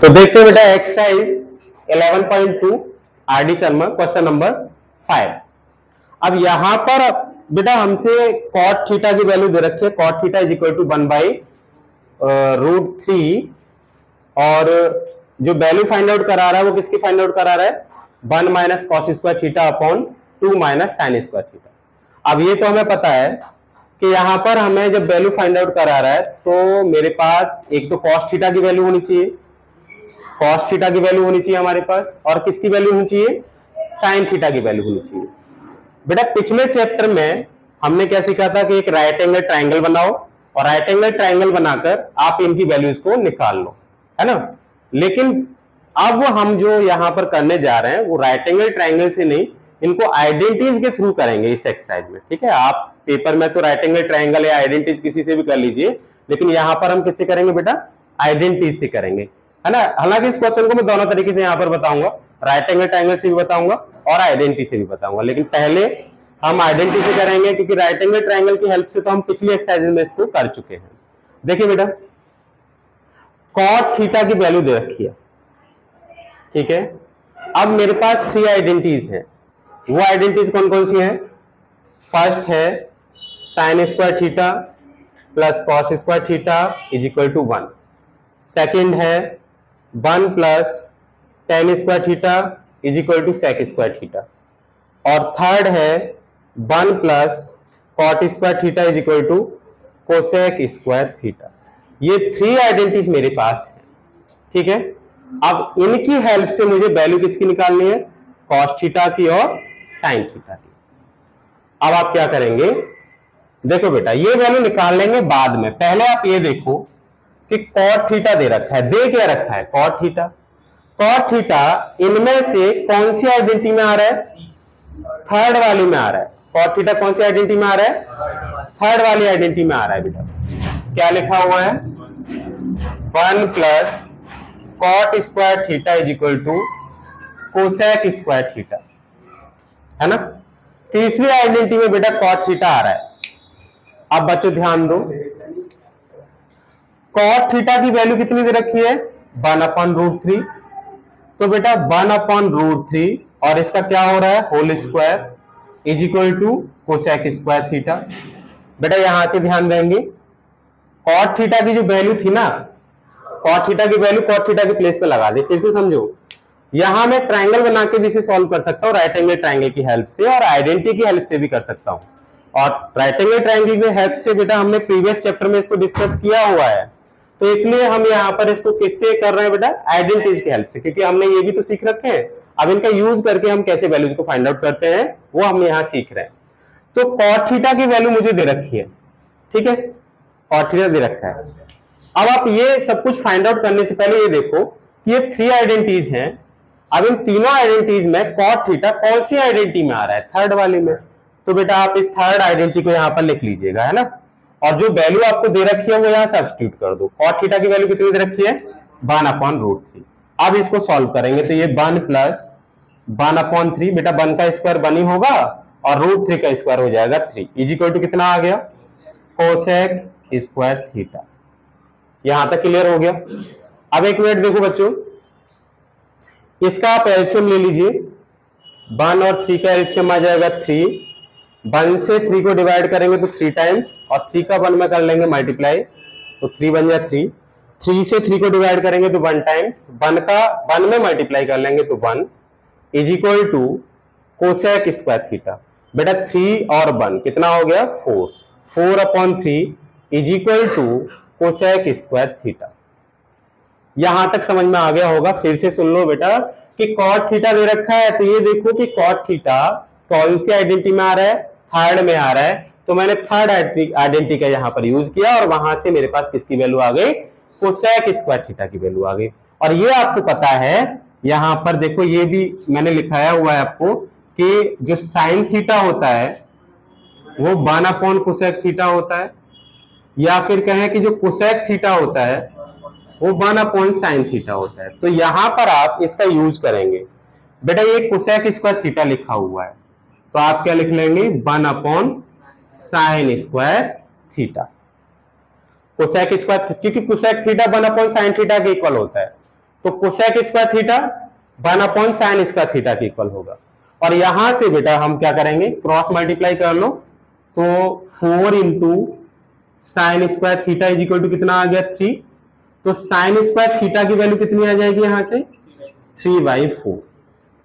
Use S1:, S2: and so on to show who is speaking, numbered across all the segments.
S1: तो देखते हैं बेटा exercise 11.2 RD Sharma question number 5। अब यहां पर बेटा हमसे कॉट थीटा की वैल्यू दे रखी है, cot theta is equal to 1/√3 और जो वैल्यू फाइंड आउट करा रहा है वो किसकी फाइंड आउट करा रहा है, 1 minus cos square theta upon 2 minus sign square theta. अब ये तो हमें पता है कि यहां पर हमें जब वैल्यू फाइंड आउट करा रहा है तो मेरे पास एक तो कॉस थीटा की वैल्यू होनी चाहिए, कॉस थीटा की वैल्यू होनी चाहिए हमारे पास, और किसकी वैल्यू होनी चाहिए, साइन थीटा की वैल्यू होनी चाहिए। बेटा पिछले चैप्टर में हमने क्या सीखा था कि एक राइट एंगल ट्राइंगल बनाओ और राइट एंगल ट्राइंगल बनाकर आप इनकी वैल्यूज को निकाल लो, है ना। लेकिन अब हम जो यहां पर करने जा रहे हैं वो राइट एंगल ट्राइंगल से नहीं, इनको आइडेंटिटीज के थ्रू करेंगे इस एक्सरसाइज में, ठीक है। आप पेपर में तो राइट एंगल ट्राइंगल या आइडेंटिटीज किसी से भी कर लीजिए, लेकिन यहां पर हम किससे करेंगे बेटा, आइडेंटिटीज से करेंगे, है ना। हालांकि इस क्वेश्चन को मैं दोनों तरीके से यहां पर बताऊंगा, राइट एंगल ट्राइंगल से भी बताऊंगा और आइडेंटिटी से भी बताऊंगा, लेकिन पहले हम आइडेंटिटी से करेंगे क्योंकि राइट एंगल ट्राइंगल की हेल्प से तो हम पिछली एक्सरसाइज में इसको कर चुके हैं। देखिए बेटा कॉट थीटा की वैल्यू दे रखी है, ठीक है। अब मेरे पास 3 आइडेंटिटीज हैं, वो आइडेंटिटीज कौन कौन सी हैं। फर्स्ट है sine square theta plus cos square theta is equal to 1। Second है 1 plus tan square theta is equal to sec square theta, और थर्ड है 1 plus cot square theta is equal to cosec square theta. ये 3 identities मेरे पास है, ठीक है। अब इनकी हेल्प से मुझे वैल्यू किसकी निकालनी है, कॉस थीटा की और साइन थीटा की। अब आप क्या करेंगे, देखो बेटा ये वैल्यू निकाल लेंगे बाद में, पहले आप ये देखो कि कॉट थीटा दे रखा है, दे क्या रखा है, कॉट थीटा। कॉट थीटा इनमें से कौन सी आइडेंटिटी में आ रहा है, थर्ड वाली में आ रहा है। कॉट थीटा कौन सी आइडेंटिटी में आ रहा है, थर्ड वाली आइडेंटिटी में आ रहा है बेटा। क्या लिखा हुआ है, 1 plus cot square theta is equal to cosec square theta, है ना। तीसरी आइडेंटिटी में बेटा कॉट थीटा आ रहा है। अब बच्चों ध्यान दो, कॉट थीटा की वैल्यू कितनी दे रखी है, 1/√3। तो बेटा 1/√3 और इसका क्या हो रहा है, whole square is equal to cosec square theta. बेटा यहां से ध्यान देंगे, कॉट थीटा की जो वैल्यू थी ना, कॉट थीटा की वैल्यू कॉट थीटा के प्लेस पे लगा दे। फिर से समझो, यहां मैं ट्राइंगल बना के भी इसे सॉल्व कर सकता हूं राइट एंगल ट्राइंगल की हेल्प से, और आइडेंटिटी की हेल्प से भी कर सकता हूं। और राइट एंगल ट्राइंगल की हेल्प से बेटा हमने प्रीवियस चैप्टर में इसको डिस्कस किया हुआ है, तो इसलिए हम यहाँ पर इसको किससे कर रहे हैं बेटा, आइडेंटिटीज की हेल्प से, क्योंकि हमने ये भी तो सीख रखे हैं। अब इनका यूज करके हम कैसे वैल्यूज को फाइंड आउट करते हैं वो हम यहाँ सीख रहे हैं। तो कॉट थीटा की वैल्यू मुझे दे रखी है, ठीक है, कॉट थीटा दे रखा है। अब आप ये सब कुछ फाइंड आउट करने से पहले ये देखो कि ये 3 आइडेंटिटीज हैं। अब इन तीनों आइडेंटिटीज में कॉट थीटा कौन सी आइडेंटिटी में आ रहा है, थर्ड वाली में। तो बेटा आप इस थर्ड आइडेंटिटी को यहाँ पर लिख लीजिएगा, है ना, और जो वैल्यू आपको दे रखी है वो यहाँ सब्स्टिट्यूट कर दो। कॉट थीटा की वैल्यू कितनी दे रखी है, 1/√3। अब इसको सॉल्व करेंगे तो ये 1 प्लस 1/3, बेटा 1 का स्क्वायर 1 ही होगा और √3 का स्क्वायर हो जाएगा 3 इज इक्वल टू कितना आ गया, कोसेक स्क्वायर थीटा। यहां तक क्लियर हो गया। अब एक मिनट देखो बच्चों, इसका आप एलसीएम ले लीजिए, 1 और 3 का एलसीएम आ जाएगा 3। 1 से 3 को डिवाइड करेंगे तो 3 टाइम्स, और 3 का 1 में कर लेंगे मल्टीप्लाई, तो 3 बन जाए 3। 3 से 3 को डिवाइड करेंगे तो 1 टाइम्स, 1 का 1 में मल्टीप्लाई कर लेंगे तो 1 is equal to cosec square theta. बेटा 3 और 1 कितना हो गया, 4। 4/3 is equal to cosec square theta. यहां तक समझ में आ गया होगा। फिर से सुन लो बेटा कि कॉट थीटा दे रखा है, तो ये देखो कि कॉट थीटा कौन सी आइडेंटिटी में आ रहा है, थर्ड में आ रहा है। तो मैंने थर्ड आइडेंटिटी का यहां पर यूज किया और वहां से मेरे पास किसकी वैल्यू आ गई, कोसेक स्क्वायर थीटा की वैल्यू आ गई। और ये आपको पता है, यहां पर देखो ये भी मैंने लिखाया हुआ है आपको कि जो साइन थीटा होता है वो 1/कोसेक थीटा होता है, या फिर कहें कि जो कोसेक थीटा होता है वो 1/साइन थीटा होता है। तो यहां पर आप इसका यूज करेंगे। बेटा ये कोसेक स्क्वायर थीटा लिखा हुआ है, तो आप क्या लिख लेंगे, 1/साइन स्क्वायर थीटा। कोसेक स्क्वायर, क्योंकि कोसेक थीटा 1/साइन थीटा के इक्वल होता है, तो cosec square theta 1/sin² theta के इक्वल होगा। और यहां से बेटा हम क्या करेंगे, क्रॉस मल्टीप्लाई कर लो, तो 4 into sin² theta is equal to कितना आ गया 3। तो sin² थीटा की वैल्यू कितनी आ जाएगी यहां से 3/4।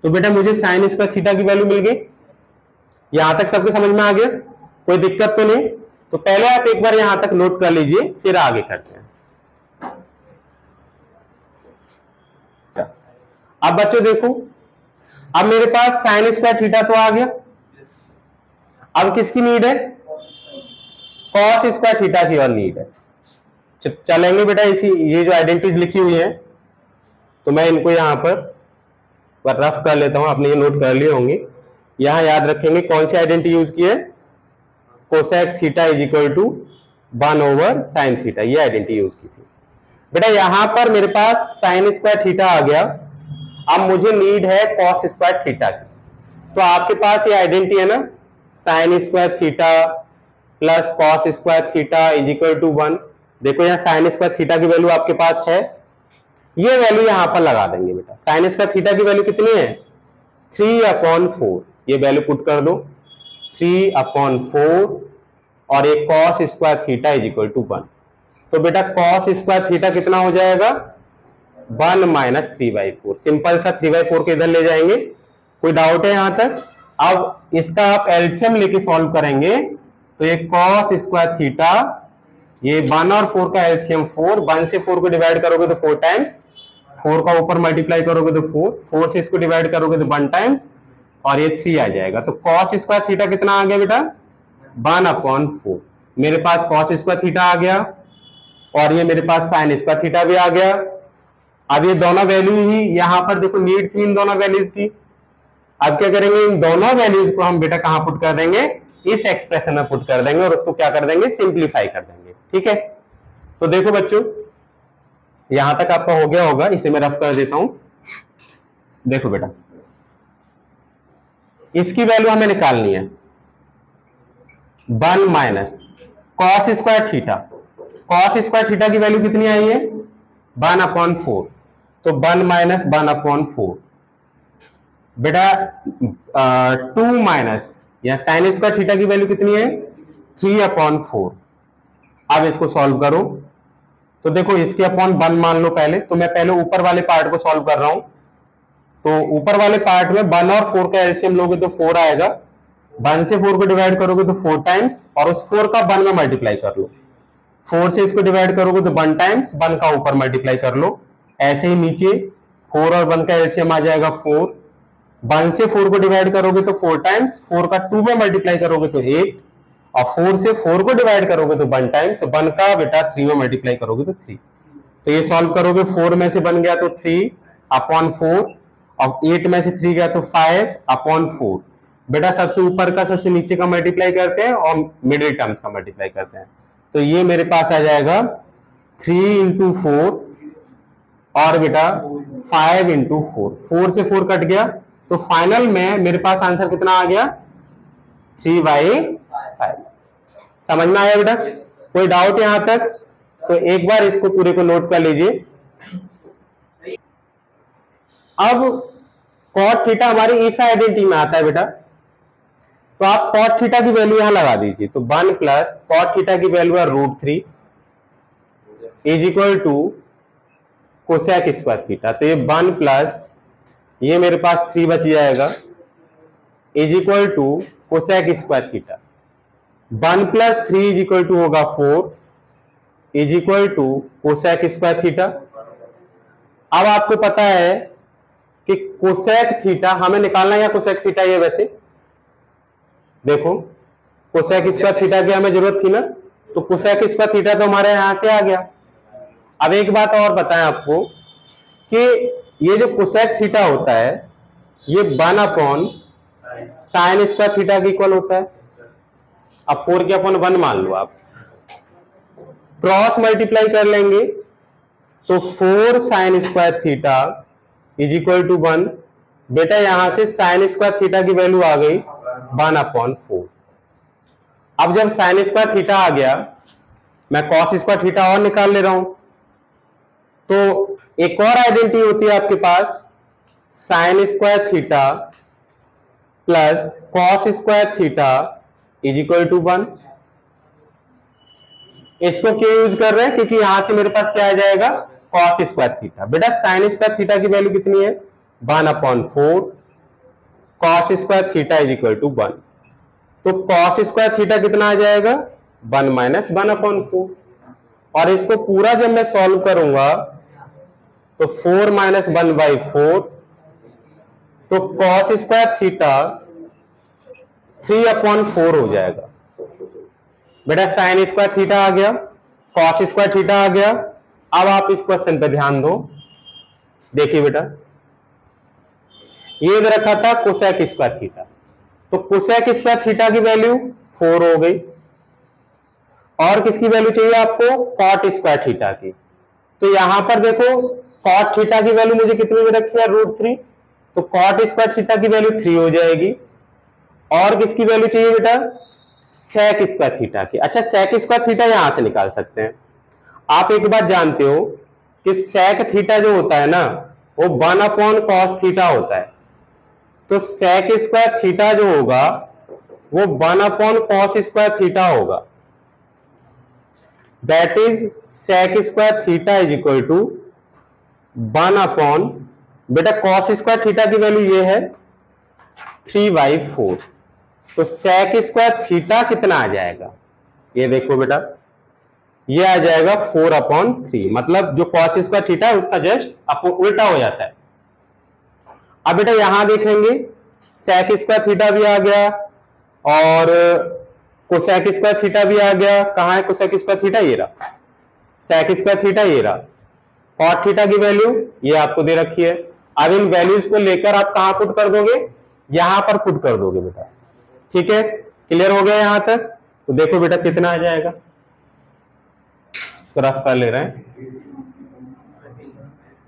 S1: तो बेटा मुझे sin² थीटा की वैल्यू मिल गई। यहां तक सबके समझ में आ गया, कोई दिक्कत तो नहीं। तो पहले आप एक बार यहां तक नोट कर लीजिए, फिर आगे करते हैं। अब बच्चों देखो, अब मेरे पास sin² थीटा तो आ गया। अब किसकी नीड है, cos² थीटा की और नीड है। चलेंगे बेटा, इसी ये जो आइडेंटिटीज लिखी हुई है, तो मैं इनको यहां पर रफ कर लेता हूं, आपने ये नोट कर लिए होंगे। यहां याद रखेंगे कौन सी आइडेंटिटी यूज की है, cosec theta is equal to 1/sin theta, ये आइडेंटिटी यूज की थी। बेटा यहां पर मेरे पास sin² थीटा आ गया। अब मुझे नीड है cos² थीटा की। तो आपके पास ये आइडेंटिटी है ना, sin² theta plus cos² theta is equal to 1। देखो यहाँ sin² थीटा की वैल्यू आपके पास है, ये वैल्यू यहां पर लगा देंगे बेटा। sin² थीटा की वैल्यू कितनी है 3/4, ये वैल्यू पुट कर दो 3/4, और एक cos² theta is equal to 1। तो बेटा cos² थीटा कितना हो जाएगा 1 माइनस 3/4। सिंपल सा 3/4 के इधर ले जाएंगे, कोई डाउट है यहां तक। अब इसका आप एलसीएम लेके सॉल्व करेंगे, तो ये cos² थीटा, ये 1 और 4 का एलसीएम 4, 1 से 4 को डिवाइड करोगे तो 4 टाइम्स, 4 का ऊपर मल्टीप्लाई करोगे तो 4, 4 से इसको डिवाइड करोगे तो 1 टाइम्स, और ये 3 आ जाएगा। तो cos² थीटा कितना आ गया बेटा 1/4। मेरे पास cos² थीटा आ गया, और ये मेरे पास sin² थीटा भी आ गया। अब ये दोनों वैल्यू ही यहां पर देखो, नीड थी इन दोनों वैल्यूज की। अब क्या करेंगे, इन दोनों वैल्यूज को हम बेटा कहां पुट कर देंगे, इस एक्सप्रेशन में पुट कर देंगे, और उसको क्या कर देंगे, सिंप्लीफाई कर देंगे। ठीक है, तो देखो बच्चों यहां तक आपका हो गया होगा, इसे मैं रफ कर देता हूं। देखो बेटा, इसकी वैल्यू हमें निकालनी है 1 minus cos² theta. cos² theta की वैल्यू कितनी आई है 1/4, तो 1 माइनस 1/4 बेटा 2 माइनस, या sin² थीटा की वैल्यू कितनी है 3/4। अब इसको सॉल्व करो, तो देखो इसके अपॉन 1 मान लो पहले, तो मैं पहले ऊपर वाले पार्ट को सॉल्व कर रहा हूं। तो ऊपर वाले पार्ट में 1 और 4 का एलसीएम लोगे तो 4 आएगा, 1 से 4 को डिवाइड करोगे तो 4 टाइम्स, और उस 4 का 1 में मल्टीप्लाई कर लो। 4 से इसको डिवाइड करोगे तो 1 टाइम्स, 1 का ऊपर मल्टीप्लाई कर लो। ऐसे ही नीचे 4 और 1 का एलसीएम आ जाएगा 4, 1 से 4 को डिवाइड करोगे तो 4 टाइम्स, 4 का 2 में मल्टीप्लाई करोगे तो 8, और 4 से 4 को डिवाइड करोगे तो 1 टाइम्स, 1 का बेटा 3 में मल्टीप्लाई करोगे तो 3। तो ये सॉल्व करोगे, 4 में से बन गया तो 3/4, और 8 में से 3 गया तो 5/4। बेटा सबसे ऊपर का सबसे नीचे का मल्टीप्लाई करते हैं और मिडिल टर्म्स का मल्टीप्लाई करते हैं। तो ये मेरे पास आ जाएगा 3 इंटू 4, और बेटा 5 इंटू 4, 4 से 4 कट गया, तो फाइनल में मेरे पास आंसर कितना आ गया 3/5। समझ में आया बेटा, कोई डाउट यहां तक? तो एक बार इसको पूरे को नोट कर लीजिए। अब cot थीटा हमारी इस आइडेंटिटी में आता है बेटा, तो आप cot थीटा की वैल्यू यहां लगा दीजिए। तो 1 प्लस cot थीटा की वैल्यू है √3 is equal to cosec square theta. तो ये 1 प्लस ये मेरे पास 3 बच जाएगा is equal to cosec square theta. 1 plus 3 is equal to होगा 4 is equal to cosec square theta. अब आपको पता है कि कोसेक थीटा हमें निकालना है, या कोसेक थीटा ये वैसे देखो कोसेक² थीटा की हमें जरूरत थी ना, तो कोसेक² थीटा तो हमारे यहां से आ गया। अब एक बात और बताएं आपको कि ये जो कोसेक थीटा होता है ये 1/sin² थीटा के इक्वल होता है। अब 4 के अपॉन 1 मान लो, आप क्रॉस मल्टीप्लाई कर लेंगे तो 4sin² theta is equal to 1। बेटा यहां से sin² थीटा की वैल्यू आ गई 1/4। अब जब sin² थीटा आ गया, मैं cos² थीटा और निकाल ले रहा हूं, तो एक और आइडेंटिटी होती है आपके पास sine square theta plus cos square theta is equal to 1। इसको क्यों यूज कर रहे हैं? क्योंकि यहां से मेरे पास क्या आ जाएगा, कॉस स्क्वायर थीटा। बेटा साइन स्क्वायर थीटा की वैल्यू कितनी है, 1/4। Cos square theta is equal to 1। तो कॉस स्क्वायर थीटा कितना आ जाएगा, 1 - 1/4। और इसको पूरा जब मैं सॉल्व करूंगा तो 4 - 1/4, तो कॉस स्क्वायर थीटा 3/4 हो जाएगा। बेटा साइन स्क्वायर थीटा आ गया, कॉस स्क्वायर थीटा आ गया। अब आप इस क्वेश्चन पे ध्यान दो। देखिए बेटा, ये रखा था कोसेक स्क्वायर थीटा, तो कोसेक स्क्वायर थीटा की वैल्यू 4 हो गई। और किसकी वैल्यू चाहिए आपको, कॉट स्क्वायर थीटा की। तो यहां पर देखो कॉट थीटा की वैल्यू मुझे कितनी में रखी है, √3। तो कॉट स्क्वायर थीटा की वैल्यू 3 हो जाएगी। और किसकी वैल्यू चाहिए बेटा, सेक स्क्वायर थीटा की। अच्छा, सेक स्क्वायर थीटा यहां से निकाल सकते हैं। आप एक बात जानते हो कि सेक थीटा जो होता है ना, वो 1/cos थीटा होता है। तो सेक स्क्वायर थीटा जो होगा वो 1/cos स्क्वायर थीटा होगा। That is sec square theta is equal to 1/, बेटा कॉस स्क्वायर थीटा की वैल्यू ये है 3/4। तो सेक स्क्वायर थीटा कितना आ जाएगा, ये देखो बेटा, ये आ जाएगा 4/3। मतलब जो कॉस स्क्वायर थीटा है उसका जस्ट उल्टा हो जाता है। अब बेटा यहां देखेंगे सेक स्क्वायर थीटा भी आ गया और कोसेक स्क्वायर थीटा भी आ गया। कहां है कोसेक स्क्वायर थीटा, ये रहा। सेक स्क्वायर थीटा ये रहा। कॉट थीटा की वैल्यू ये आपको दे रखी है। अब इन वैल्यूज को लेकर आप कहां पुट कर दोगे, यहां पर पुट कर दोगे बेटा। ठीक है, क्लियर हो गया यहां तक? तो देखो बेटा कितना आ जाएगा, इसको रफ कर ले रहे हैं।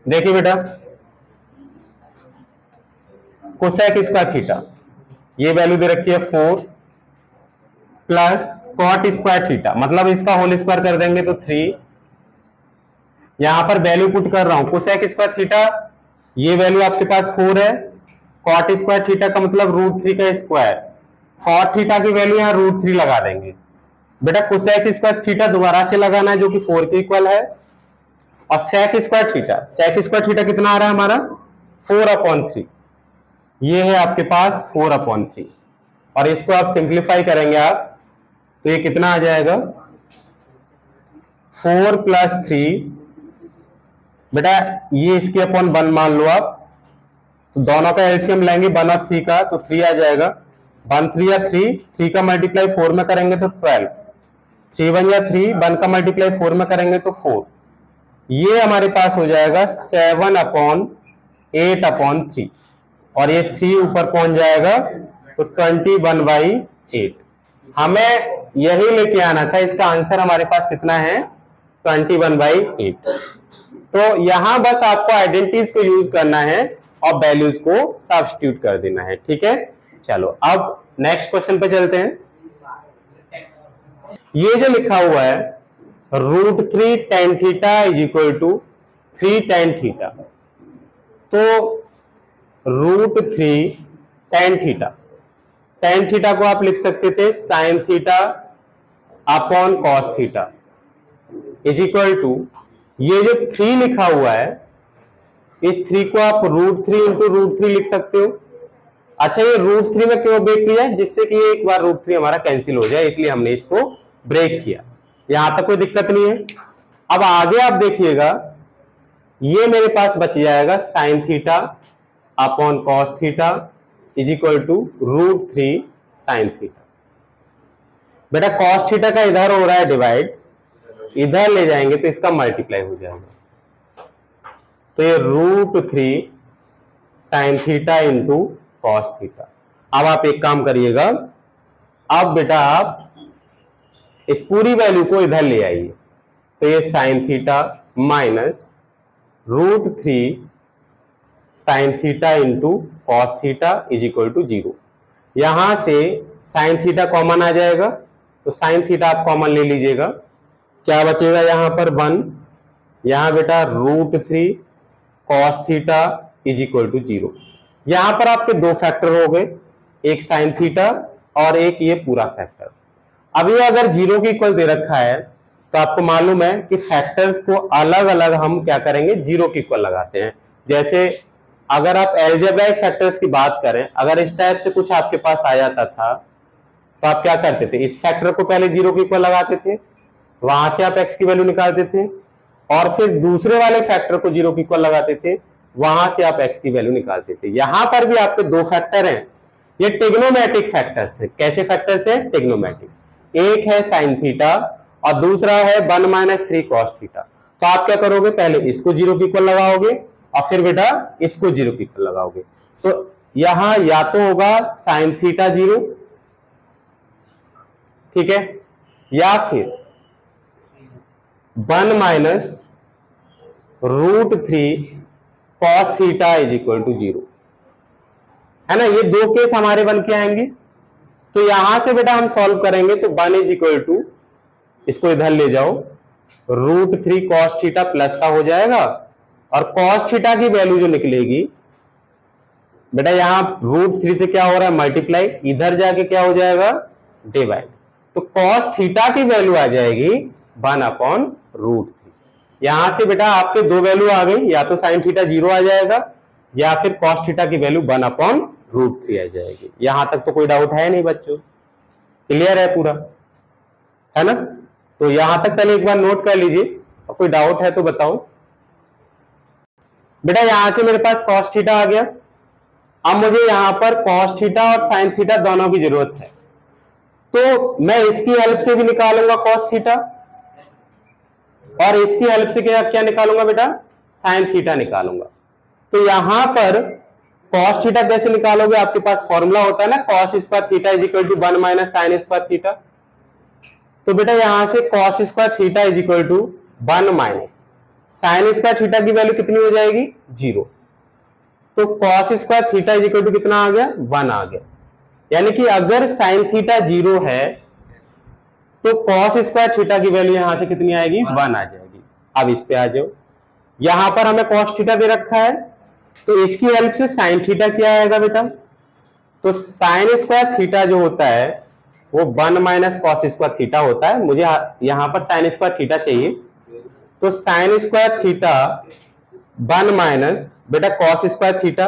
S1: देखिए बेटा, कोसेक स्क्वायर थीटा ये वैल्यू दे रखी है 4 प्लस कॉट स्क्वायर थीटा, मतलब इसका होल स्क्वायर कर देंगे तो 3। यहां पर वैल्यू पुट कर रहा हूं, कोसेक स्क्वायर थीटा ये वैल्यू आपके पास 4 है। कॉट स्क्वायर थीटा का मतलब √3 का स्क्वायर। कॉट थीटा की वैल्यू यहां √3 लगा देंगे। बेटा कोसेक स्क्वायर थीटा दोबारा से लगाना है जो कि 4 के इक्वल है। और सेक स्क्वायर थीटा कितना आ रहा है हमारा, 4/3। ये है आपके पास 4/3। और इसको आप सिंप्लीफाई करेंगे आप तो ये कितना आ जाएगा, 4 + 3। बेटा ये इसके अपॉन 1 मान लो आप, तो दोनों का एलसीएम लेंगे 1 और 3 का, तो 3 आ जाएगा। 1 3 या 3 का मल्टीप्लाई 4 में करेंगे तो 12। 3 1 या 3, 1 का मल्टीप्लाई 4 में करेंगे तो 4। ये हमारे पास हो जाएगा 7/8/3। और ये 3 ऊपर पहुंच जाएगा तो 21/8। हमें यही लेके आना था, इसका आंसर हमारे पास कितना है, 21/8। तो यहां बस आपको आइडेंटिटीज को यूज करना है और वैल्यूज को सब्स्टिट्यूट कर देना है। ठीक है, चलो अब नेक्स्ट क्वेश्चन पे चलते हैं। ये जो लिखा हुआ है √3 tan theta is equal to 3 tan theta, तो √3 tan थीटा को आप लिख सकते थे sine theta upon cos theta is equal to, ये जो 3 लिखा हुआ है इस 3 को आप √3 × √3 लिख सकते हो। अच्छा, ये √3 में क्यों ब्रेक किया है, जिससे कि एक बार √3 हमारा कैंसिल हो जाए, इसलिए हमने इसको ब्रेक किया। यहां तक कोई दिक्कत नहीं है। अब आगे आप देखिएगा, ये मेरे पास बच जाएगा sine theta upon cos theta is equal to √3 sine theta. बेटा कॉस थीटा का इधर हो रहा है डिवाइड, इधर ले जाएंगे तो इसका मल्टीप्लाई हो जाएगा। तो ये √3 sine theta into cos theta. अब आप एक काम करिएगा, अब बेटा आप इस पूरी वैल्यू को इधर ले आइए। तो ये sine theta minus √3 sine theta into cos theta is equal to 0। यहां से साइन थीटा कॉमन आ जाएगा, तो साइन थीटा आप कॉमन ले लीजिएगा। क्या बचेगा यहां पर 1, यहां बेटा √3 cos theta is equal to 0। यहां पर आपके दो फैक्टर हो गए, एक साइन थीटा और एक ये पूरा फैक्टर। अब ये अगर 0 के इक्वल दे रखा है तो आपको मालूम है कि फैक्टर्स को अलग अलग हम क्या करेंगे, 0 के इक्वल लगाते हैं। जैसे अगर आप अलजेब्राइक फैक्टर्स की बात करें, अगर इस टाइप से कुछ आपके पास आ जाता था तो आप क्या करते थे, इस फैक्टर को पहले 0 के इक्वल लगाते थे, वहां से आप x की वैल्यू निकालते थे और फिर दूसरे वाले फैक्टर को 0 के इक्वल लगाते थे, वहां से आप x की वैल्यू निकालते थे। यहां पर भी आपके दो फैक्टर हैं, ये टेग्नोमेट्रिक फैक्टर्स है। कैसे फैक्टर्स है, टेग्नोमेट्रिक। एक है साइन थीटा और दूसरा है 1 - 3 cos थीटा। तो आप क्या करोगे, पहले इसको 0 के इक्वल लगाओगे और फिर बेटा इसको 0 के इक्वल लगाओगे। तो यहां या तो होगा साइन थीटा 0, ठीक है, या फिर 1 - √3 cos theta is equal to 0, है ना। ये दो केस हमारे बन के आएंगे। तो यहां से बेटा हम सॉल्व करेंगे तो 1 इज इक्वल टू, इसको इधर ले जाओ, √3 cos थीटा प्लस का हो जाएगा और cos थीटा की वैल्यू जो निकलेगी बेटा, यहां √3 से क्या हो रहा है, मल्टीप्लाई, इधर जाके क्या हो जाएगा, डिवाइड। तो cos थीटा की वैल्यू आ जाएगी 1/√3। यहां से बेटा आपके दो वैल्यू आ गई, या तो साइन थीटा 0 आ जाएगा या फिर cos थीटा की वैल्यू 1/√3 आ जाएगी। यहां तक तो कोई डाउट है नहीं बच्चों, क्लियर है पूरा, है ना। तो यहां तक पहले एक बार नोट कर लीजिए, और कोई डाउट है तो बताओ। बेटा यहां से मेरे पास cos थीटा आ गया। अब मुझे यहां पर cos थीटा और साइन थीटा दोनों की जरूरत है, तो मैं इसकी हेल्प से भी निकालूंगा cos थीटा और इसकी हेल्प से क्या क्या निकालूंगा बेटा, साइन थीटा निकालूंगा। तो यहां पर cos थीटा कैसे निकालोगे, आपके पास फॉर्मूला होता है ना, cos square theta is equal to 1 - sin square theta. तो बेटा यहां से cos square theta is equal to 1 - sin square theta की वैल्यू कितनी हो जाएगी, 0। तो cos square theta is equal to कितना आ गया, 1 आ गया। यानी कि अगर साइन थीटा 0 है तो cos स्क्वायर थीटा की वैल्यू यहां से कितनी आएगी, 1 आ जाएगी। अब इस पे आ जाओ, यहां पर हमें cos थीटा दे रखा है, तो इसकी हेल्प से साइन थीटा क्या आएगा बेटा, तो साइन स्क्वायर थीटा जो होता है वो 1 - cos स्क्वायर थीटा होता है। मुझे यहां पर साइन स्क्वायर थीटा चाहिए, तो साइन स्क्वायर थीटा 1 - बेटा cos स्क्वायर थीटा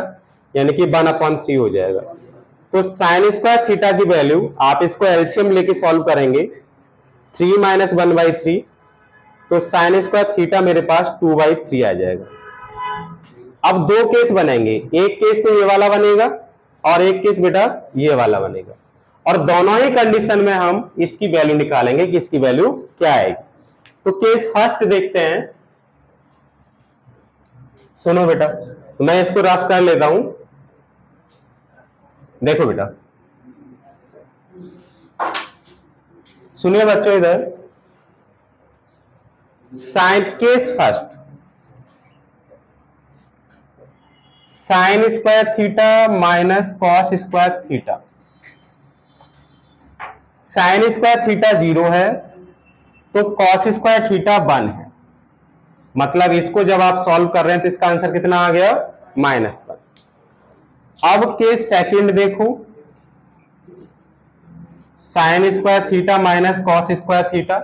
S1: यानी कि 1/3 हो जाएगा। तो साइन स्क्वायर थीटा की वैल्यू आप इसको एलसीएम लेके सॉल्व करेंगे, 3 - 1/3, तो साइन स्क्वायर थीटा मेरे पास 2/3 आ जाएगा। अब दो केस बनेंगे, एक केस तो ये वाला बनेगा और एक केस बेटा ये वाला बनेगा, और दोनों ही कंडीशन में हम इसकी वैल्यू निकालेंगे कि इसकी वैल्यू क्या आएगी। तो केस फर्स्ट देखते हैं, सुनो बेटा, मैं इसको रफ कर लेता हूं। देखो बेटा, सुनिए बच्चों, इधर sine case first, sine square theta minus cos square theta. Sine square theta 0 है तो कॉस स्क्वायर थीटा 1 है, मतलब इसको जब आप सॉल्व कर रहे हैं तो इसका आंसर कितना आ गया, -1। अब केस सेकंड देखो, sign square theta minus cos square theta.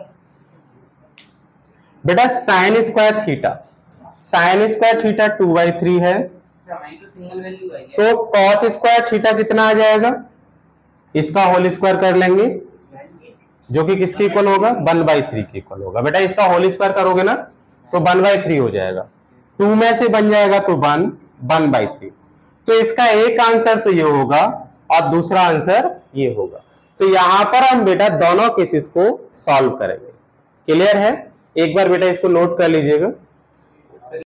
S1: बेटा साइन स्क्वायर थीटा 2/3 है, तो कॉस स्क्वायर थीटा कितना आ जाएगा, इसका होल स्क्वायर कर लेंगे जो कि किसके इक्वल होगा, 1/3 के इक्वल होगा। बेटा इसका होल स्क्वायर करोगे ना तो 1/3 हो जाएगा, 2 में से बन जाएगा तो 1/3। तो इसका एक आंसर तो ये होगा और दूसरा आंसर ये होगा। तो यहां पर हम बेटा दोनों केसेस को सॉल्व करेंगे। क्लियर है, एक बार बेटा इसको नोट कर लीजिएगा।